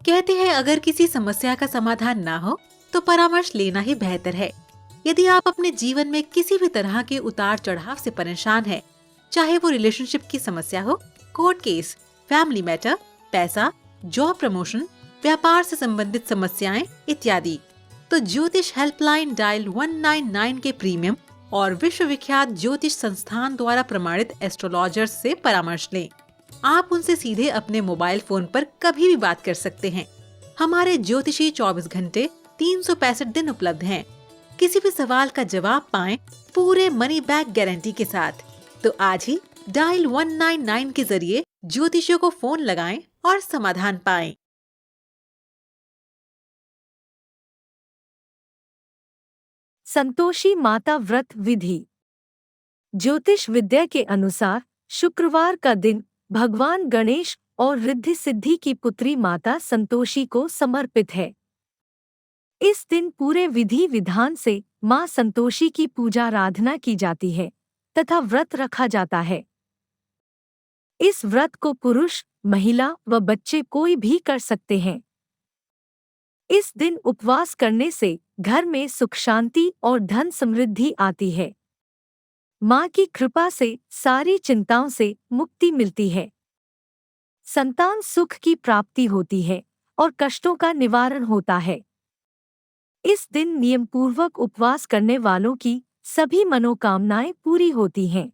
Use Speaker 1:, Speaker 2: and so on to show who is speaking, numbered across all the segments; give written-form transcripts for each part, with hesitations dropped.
Speaker 1: कहते हैं अगर किसी समस्या का समाधान ना हो तो परामर्श लेना ही बेहतर है। यदि आप अपने जीवन में किसी भी तरह के उतार चढ़ाव से परेशान हैं, चाहे वो रिलेशनशिप की समस्या हो, कोर्ट केस, फैमिली मैटर, पैसा, जॉब प्रमोशन, व्यापार से संबंधित समस्याएं इत्यादि, तो ज्योतिष हेल्पलाइन डायल 199 के प्रीमियम और विश्वविख्यात ज्योतिष संस्थान द्वारा प्रमाणित एस्ट्रोलॉजर्स से परामर्श लें। आप उनसे सीधे अपने मोबाइल फोन पर कभी भी बात कर सकते हैं। हमारे ज्योतिषी 24 घंटे 365 दिन उपलब्ध हैं। किसी भी सवाल का जवाब पाएं पूरे मनी बैक गारंटी के साथ। तो आज ही डायल 199 के जरिए ज्योतिषियों को फोन लगाएं और समाधान पाएं।
Speaker 2: संतोषी माता व्रत विधि। ज्योतिष विद्या के अनुसार शुक्रवार का दिन भगवान गणेश और रिद्धि सिद्धि की पुत्री माता संतोषी को समर्पित है। इस दिन पूरे विधि विधान से मां संतोषी की पूजा आराधना की जाती है तथा व्रत रखा जाता है। इस व्रत को पुरुष, महिला व बच्चे कोई भी कर सकते हैं। इस दिन उपवास करने से घर में सुख शांति और धन समृद्धि आती है। मां की कृपा से सारी चिंताओं से मुक्ति मिलती है। संतान सुख की प्राप्ति होती है और कष्टों का निवारण होता है। इस दिन नियमपूर्वक उपवास करने वालों की सभी मनोकामनाएं पूरी होती हैं।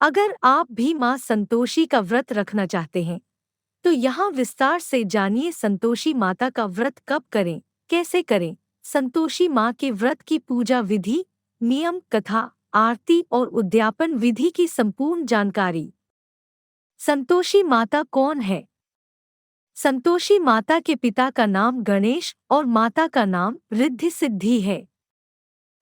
Speaker 2: अगर आप भी मां संतोषी का व्रत रखना चाहते हैं तो यहाँ विस्तार से जानिए संतोषी माता का व्रत कब करें, कैसे करें। संतोषी मां के व्रत की पूजा विधि, नियम, कथा, आरती और उद्यापन विधि की संपूर्ण जानकारी। संतोषी माता कौन है? संतोषी माता के पिता का नाम गणेश और माता का नाम रिद्धि सिद्धि है।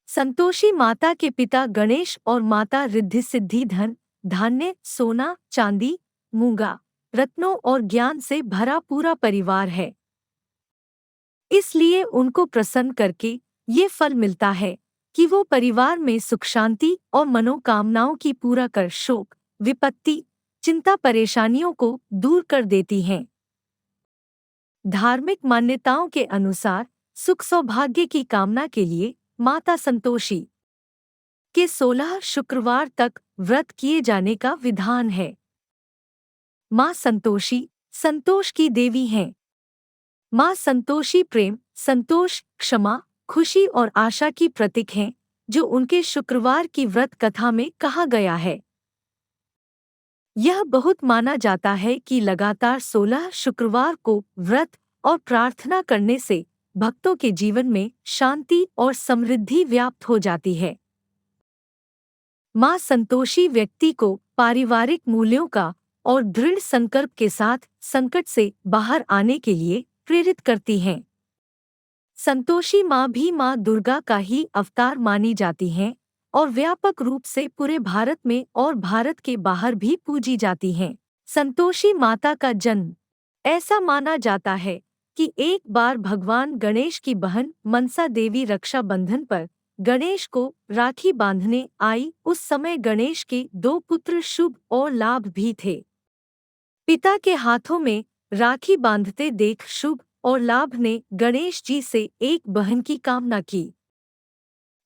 Speaker 2: संतोषी माता के पिता गणेश और माता रिद्धि सिद्धि धन, धान्य, सोना, चांदी, मूंगा, रत्नों और ज्ञान से भरा पूरा परिवार है। इसलिए उनको प्रसन्न करके ये फल मिलता है कि वो परिवार में सुख शांति और मनोकामनाओं की पूरा कर शोक, विपत्ति, चिंता, परेशानियों को दूर कर देती हैं। धार्मिक मान्यताओं के अनुसार सुख सौभाग्य की कामना के लिए माता संतोषी के 16 शुक्रवार तक व्रत किए जाने का विधान है। मां संतोषी संतोष की देवी हैं। मां संतोषी प्रेम, संतोष, क्षमा, खुशी और आशा की प्रतीक हैं, जो उनके शुक्रवार की व्रत कथा में कहा गया है। यह बहुत माना जाता है कि लगातार 16 शुक्रवार को व्रत और प्रार्थना करने से भक्तों के जीवन में शांति और समृद्धि व्याप्त हो जाती है। मां संतोषी व्यक्ति को पारिवारिक मूल्यों का और दृढ़ संकल्प के साथ संकट से बाहर आने के लिए प्रेरित करती हैं। संतोषी मां भी मां दुर्गा का ही अवतार मानी जाती हैं और व्यापक रूप से पूरे भारत में और भारत के बाहर भी पूजी जाती हैं। संतोषी माता का जन्म ऐसा माना जाता है कि एक बार भगवान गणेश की बहन मनसा देवी रक्षाबंधन पर गणेश को राखी बांधने आई। उस समय गणेश के 2 पुत्र शुभ और लाभ भी थे। पिता के हाथों में राखी बांधते देख शुभ और लाभ ने गणेश जी से एक बहन की कामना की।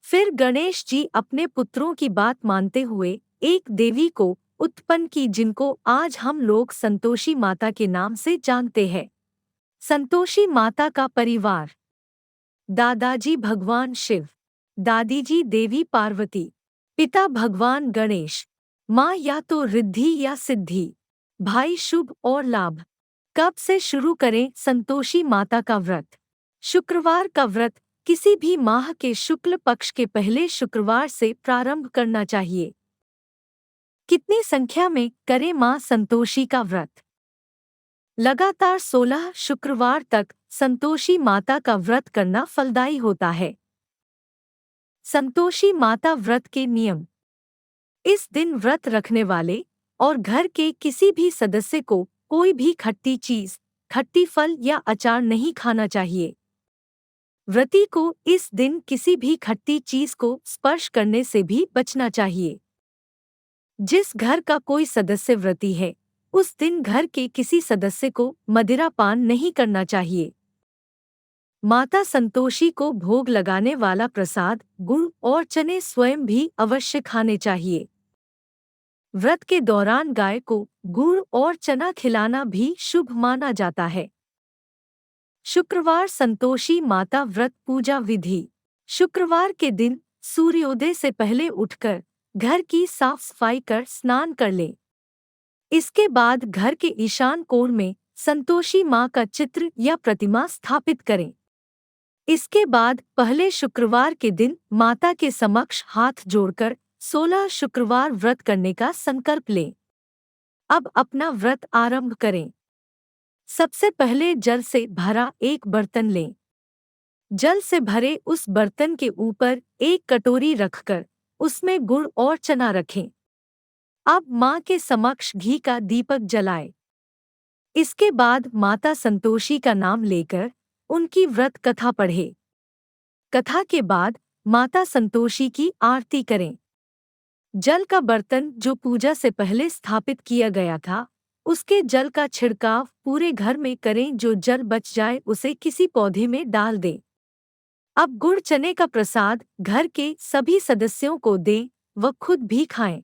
Speaker 2: फिर गणेश जी अपने पुत्रों की बात मानते हुए एक देवी को उत्पन्न की, जिनको आज हम लोग संतोषी माता के नाम से जानते हैं। संतोषी माता का परिवार: दादाजी भगवान शिव, दादी जी देवी पार्वती, पिता भगवान गणेश, माँ या तो रिद्धि या सिद्धि, भाई शुभ और लाभ। कब से शुरू करें संतोषी माता का व्रत? शुक्रवार का व्रत किसी भी माह के शुक्ल पक्ष के पहले शुक्रवार से प्रारंभ करना चाहिए। कितनी संख्या में करें मां संतोषी का व्रत? लगातार 16 शुक्रवार तक संतोषी माता का व्रत करना फलदायी होता है। संतोषी माता व्रत के नियम: इस दिन व्रत रखने वाले और घर के किसी भी सदस्य को कोई भी खट्टी चीज, खट्टी फल या अचार नहीं खाना चाहिए। व्रती को इस दिन किसी भी खट्टी चीज को स्पर्श करने से भी बचना चाहिए। जिस घर का कोई सदस्य व्रती है उस दिन घर के किसी सदस्य को मदिरा पान नहीं करना चाहिए। माता संतोषी को भोग लगाने वाला प्रसाद गुड़ और चने स्वयं भी अवश्य खाने चाहिए। व्रत के दौरान गाय को गुड़ और चना खिलाना भी शुभ माना जाता है। शुक्रवार संतोषी माता व्रत पूजा विधि। शुक्रवार के दिन सूर्योदय से पहले उठकर घर की साफ सफाई कर स्नान कर लें। इसके बाद घर के ईशान कोण में संतोषी माँ का चित्र या प्रतिमा स्थापित करें। इसके बाद पहले शुक्रवार के दिन माता के समक्ष हाथ जोड़कर 16 शुक्रवार व्रत करने का संकल्प लें। अब अपना व्रत आरंभ करें। सबसे पहले जल से भरा एक बर्तन लें। जल से भरे उस बर्तन के ऊपर एक कटोरी रखकर उसमें गुड़ और चना रखें। अब माँ के समक्ष घी का दीपक जलाएं। इसके बाद माता संतोषी का नाम लेकर उनकी व्रत कथा पढ़े। कथा के बाद माता संतोषी की आरती करें। जल का बर्तन जो पूजा से पहले स्थापित किया गया था, उसके जल का छिड़काव पूरे घर में करें। जो जल बच जाए उसे किसी पौधे में डाल दें। अब गुड़ चने का प्रसाद घर के सभी सदस्यों को दें व खुद भी खाएं।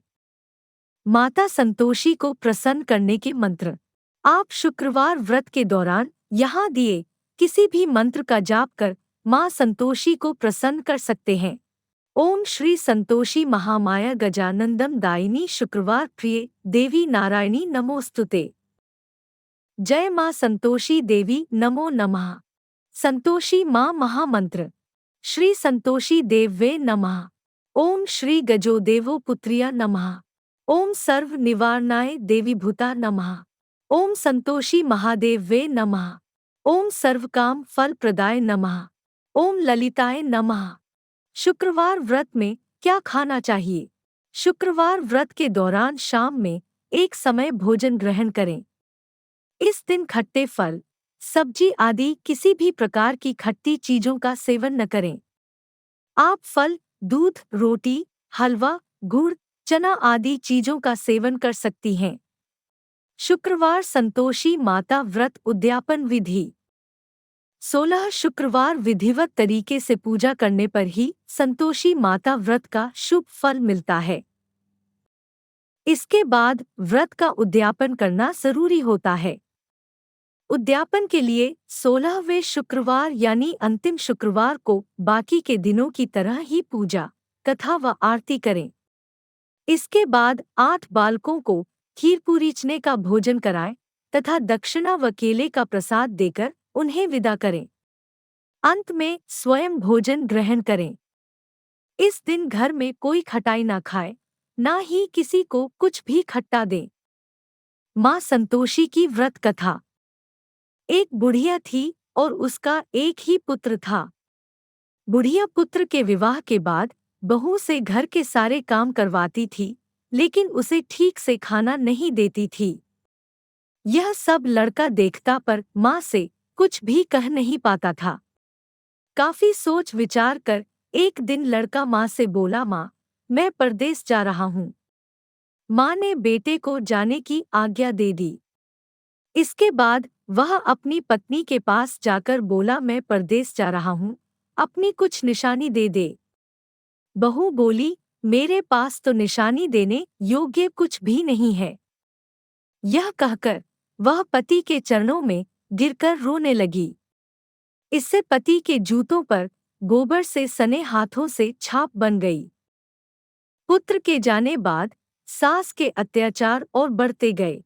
Speaker 2: माता संतोषी को प्रसन्न करने के मंत्र। आप शुक्रवार व्रत के दौरान यहाँ दिए किसी भी मंत्र का जाप कर माँ संतोषी को प्रसन्न कर सकते हैं। ओम श्री संतोषी महामाया गजानंदम दायिनी शुक्रवार प्रिय देवी नारायणी नमोस्तुते। जय माँ संतोषी देवी नमो नमः। संतोषी माँ महामंत्र। श्री संतोषी देव्ये नमः। ओम श्री गजोदेवो पुत्र्या नमः। ओम सर्व निवारणाय देवीभूता नमः। ओम संतोषी महादेव्ये नमः। ओम सर्वकाम फल प्रदाय नमः। ओम ललिताय नमः। शुक्रवार व्रत में क्या खाना चाहिए? शुक्रवार व्रत के दौरान शाम में एक समय भोजन ग्रहण करें। इस दिन खट्टे फल, सब्जी आदि किसी भी प्रकार की खट्टी चीजों का सेवन न करें। आप फल, दूध, रोटी, हलवा, गुड़, चना आदि चीजों का सेवन कर सकती हैं। शुक्रवार संतोषी माता व्रत उद्यापन विधि। 16 शुक्रवार विधिवत तरीके से पूजा करने पर ही संतोषी माता व्रत का शुभ फल मिलता है। इसके बाद व्रत का उद्यापन करना जरूरी होता है। उद्यापन के लिए 16वें शुक्रवार यानी अंतिम शुक्रवार को बाकी के दिनों की तरह ही पूजा, कथा व आरती करें। इसके बाद 8 बालकों को खीर पूरी चने का भोजन कराएं तथा दक्षिणा व केले का प्रसाद देकर उन्हें विदा करें। अंत में स्वयं भोजन ग्रहण करें। इस दिन घर में कोई खटाई ना खाए, ना ही किसी को कुछ भी खट्टा दें। माँ संतोषी की व्रत कथा। एक बुढ़िया थी और उसका एक ही पुत्र था। बुढ़िया पुत्र के विवाह के बाद बहू से घर के सारे काम करवाती थी, लेकिन उसे ठीक से खाना नहीं देती थी। यह सब लड़का देखता पर माँ से कुछ भी कह नहीं पाता था। काफी सोच विचार कर एक दिन लड़का माँ से बोला, माँ, मैं परदेस जा रहा हूँ। माँ ने बेटे को जाने की आज्ञा दे दी। इसके बाद वह अपनी पत्नी के पास जाकर बोला, मैं परदेस जा रहा हूँ, अपनी कुछ निशानी दे दे। बहू बोली, मेरे पास तो निशानी देने योग्य कुछ भी नहीं है। यह कहकर वह पति के चरणों में गिरकर रोने लगी। इससे पति के जूतों पर गोबर से सने हाथों से छाप बन गई। पुत्र के जाने बाद सास के अत्याचार और बढ़ते गए।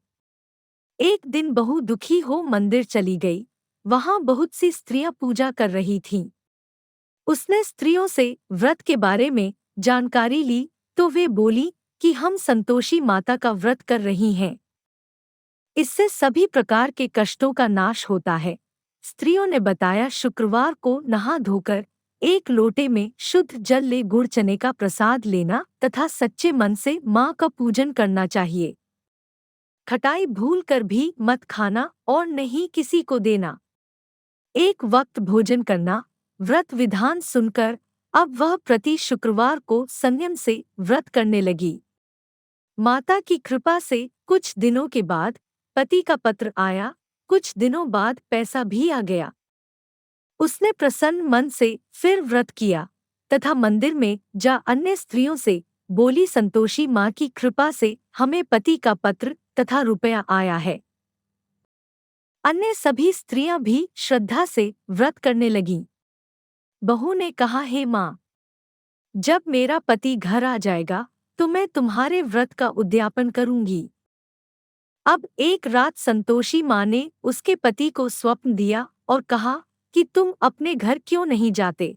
Speaker 2: एक दिन बहू दुखी हो मंदिर चली गई। वहां बहुत सी स्त्रियां पूजा कर रही थीं। उसने स्त्रियों से व्रत के बारे में जानकारी ली तो वे बोली कि हम संतोषी माता का व्रत कर रही हैं। इससे सभी प्रकार के कष्टों का नाश होता है। स्त्रियों ने बताया, शुक्रवार को नहा धोकर एक लोटे में शुद्ध जल ले गुड़ चने का प्रसाद लेना तथा सच्चे मन से माँ का पूजन करना चाहिए। खटाई भूल कर भी मत खाना और नहीं किसी को देना। एक वक्त भोजन करना। व्रत विधान सुनकर अब वह प्रति शुक्रवार को संयम से व्रत करने लगी। माता की कृपा से कुछ दिनों के बाद पति का पत्र आया। कुछ दिनों बाद पैसा भी आ गया। उसने प्रसन्न मन से फिर व्रत किया तथा मंदिर में जा अन्य स्त्रियों से बोली, संतोषी माँ की कृपा से हमें पति का पत्र तथा रुपया आया है। अन्य सभी स्त्रियां भी श्रद्धा से व्रत करने लगीं। बहू ने कहा, हे माँ, जब मेरा पति घर आ जाएगा तो मैं तुम्हारे व्रत का उद्यापन करूंगी। अब एक रात संतोषी माँ ने उसके पति को स्वप्न दिया और कहा कि तुम अपने घर क्यों नहीं जाते?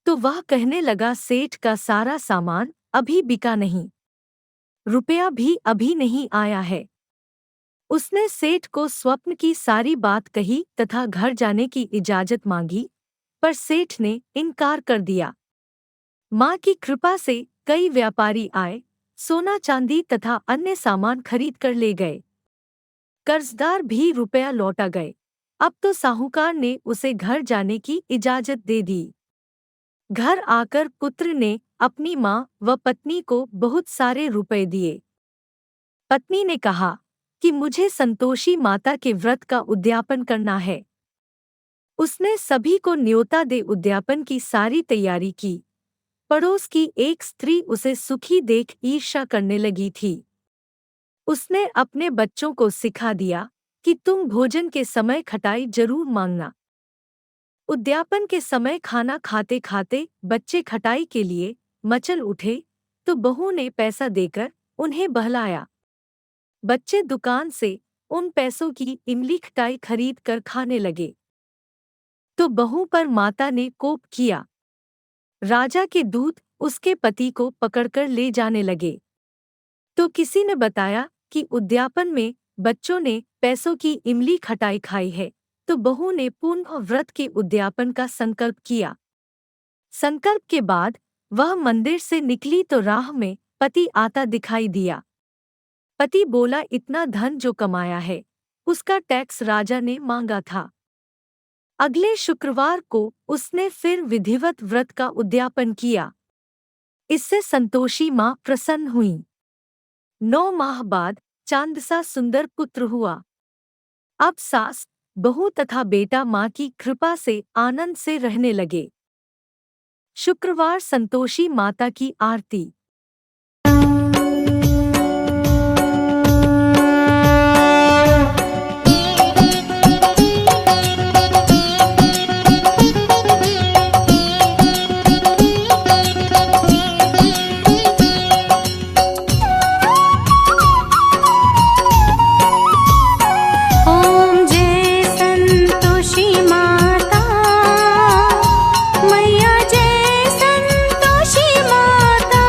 Speaker 2: तो वह कहने लगा, सेठ का सारा सामान अभी बिका नहीं, रुपया भी अभी नहीं आया है। उसने सेठ को स्वप्न की सारी बात कही तथा घर जाने की इजाजत मांगी, पर सेठ ने इनकार कर दिया। माँ की कृपा से कई व्यापारी आए, सोना चांदी तथा अन्य सामान खरीद कर ले गए। कर्जदार भी रुपया लौटा गए। अब तो साहूकार ने उसे घर जाने की इजाजत दे दी। घर आकर पुत्र ने अपनी माँ व पत्नी को बहुत सारे रुपए दिए। पत्नी ने कहा कि मुझे संतोषी माता के व्रत का उद्यापन करना है। उसने सभी को न्योता दे उद्यापन की सारी तैयारी की। पड़ोस की एक स्त्री उसे सुखी देख ईर्ष्या करने लगी थी। उसने अपने बच्चों को सिखा दिया कि तुम भोजन के समय खटाई जरूर मांगना। उद्यापन के समय खाना खाते खाते बच्चे खटाई के लिए मचल उठे तो बहू ने पैसा देकर उन्हें बहलाया। बच्चे दुकान से उन पैसों की इमली खटाई खरीद कर खाने लगे तो बहू पर माता ने कोप किया। राजा के दूत उसके पति को पकड़कर ले जाने लगे तो किसी ने बताया कि उद्यापन में बच्चों ने पैसों की इमली खटाई खाई है। तो बहू ने पुनः व्रत के उद्यापन का संकल्प किया। संकल्प के बाद वह मंदिर से निकली तो राह में पति आता दिखाई दिया। पति बोला, इतना धन जो कमाया है उसका टैक्स राजा ने मांगा था। अगले शुक्रवार को उसने फिर विधिवत व्रत का उद्यापन किया। इससे संतोषी माँ प्रसन्न हुई। 9 माह बाद चांदसा सुंदर पुत्र हुआ। अब सास, बहू तथा बेटा माँ की कृपा से आनंद से रहने लगे। शुक्रवार संतोषी माता की आरती।
Speaker 3: ओम जय संतोषी माता, मैया जय संतोषी माता।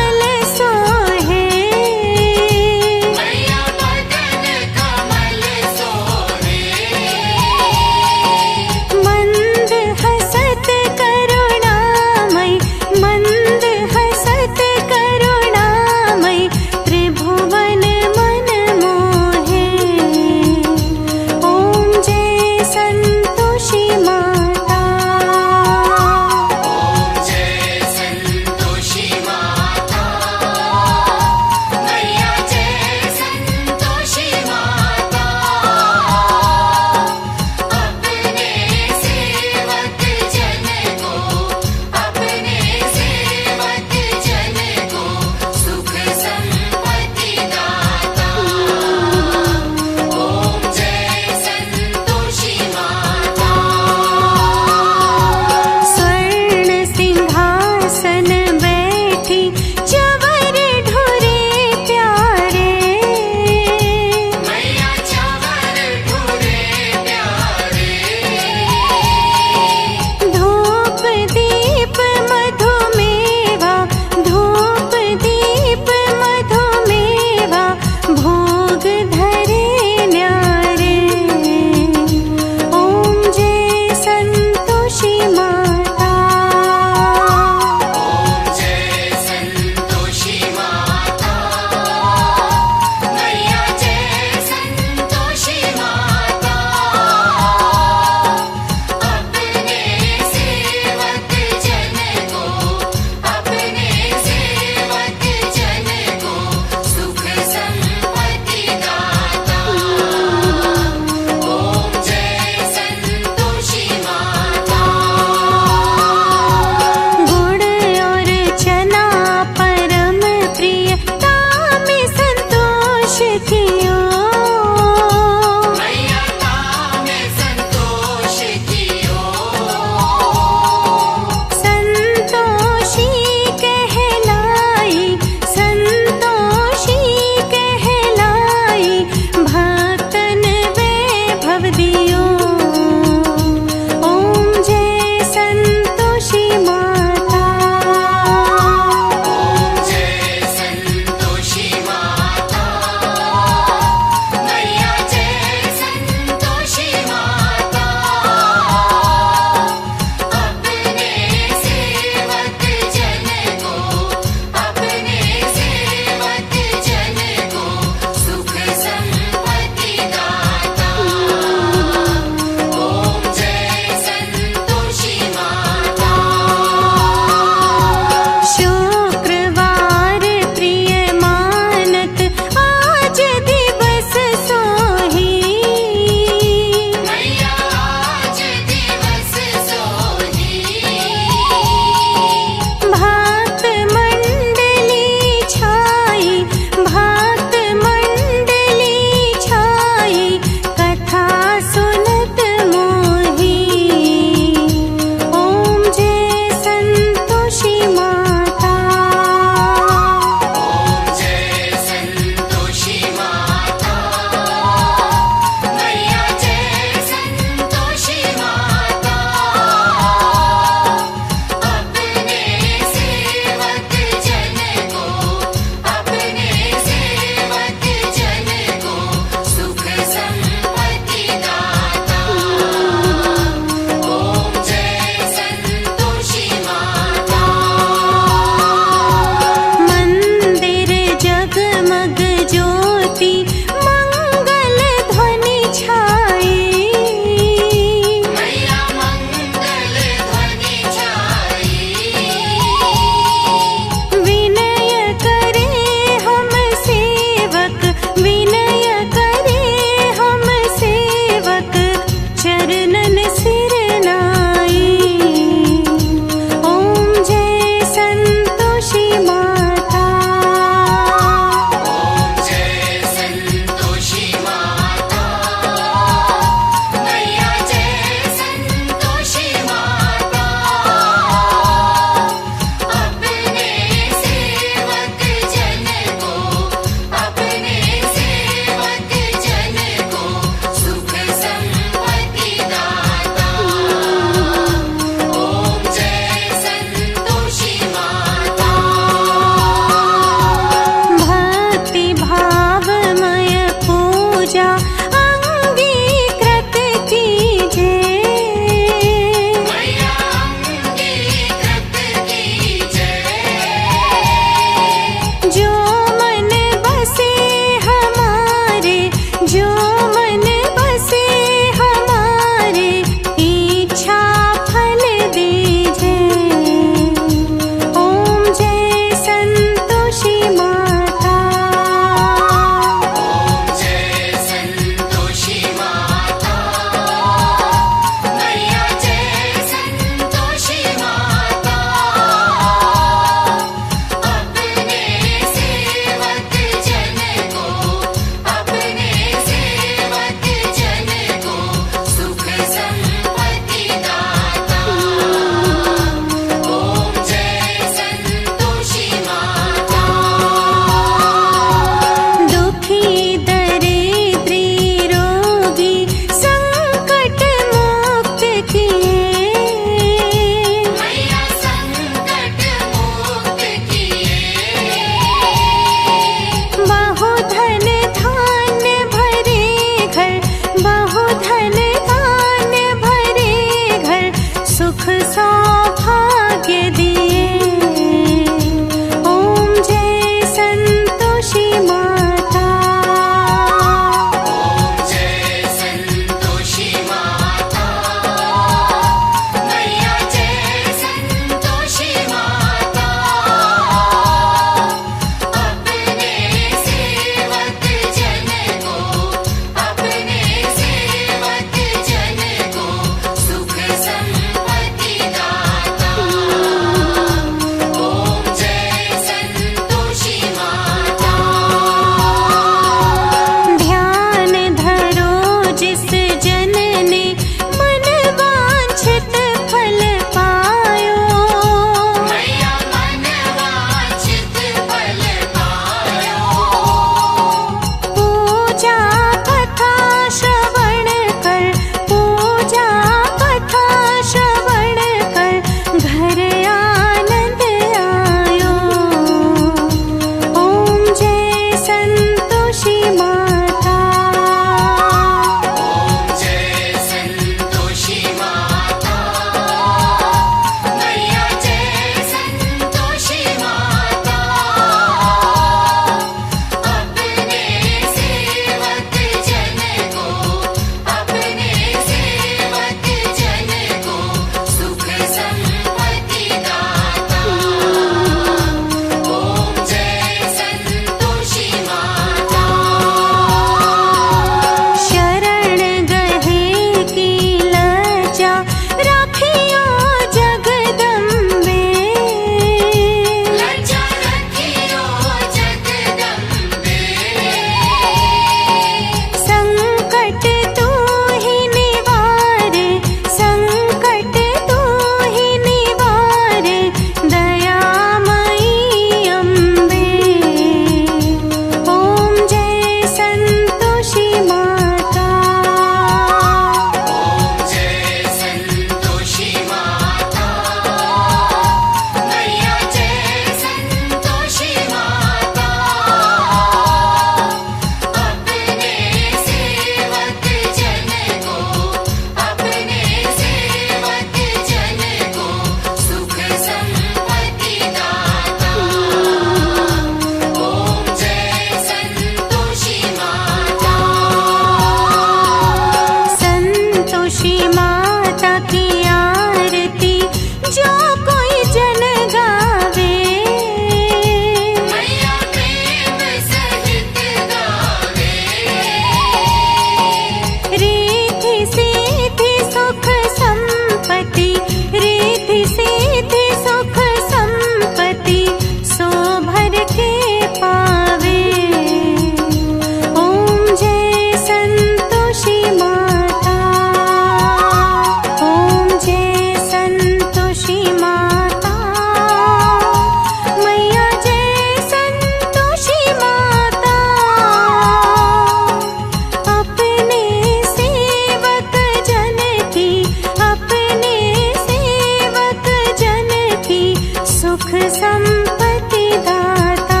Speaker 3: सुख संपत्ति दाता।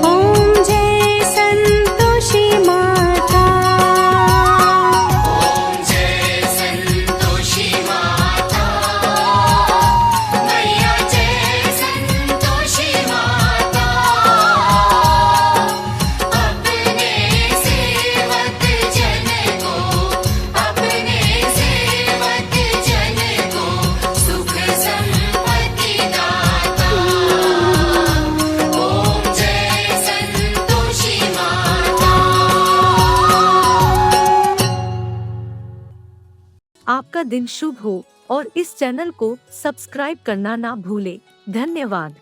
Speaker 3: ओम जय संतोषी माता।
Speaker 4: ओम जय संतोषी माता, मैया जय संतोषी माता। अपने सेवक जन को, अपने सेवक जन को सुख संपत्ति दाता। ओम जय संतोषी माता।
Speaker 2: आपका दिन शुभ हो और इस चैनल को सब्सक्राइब करना ना भूले। धन्यवाद।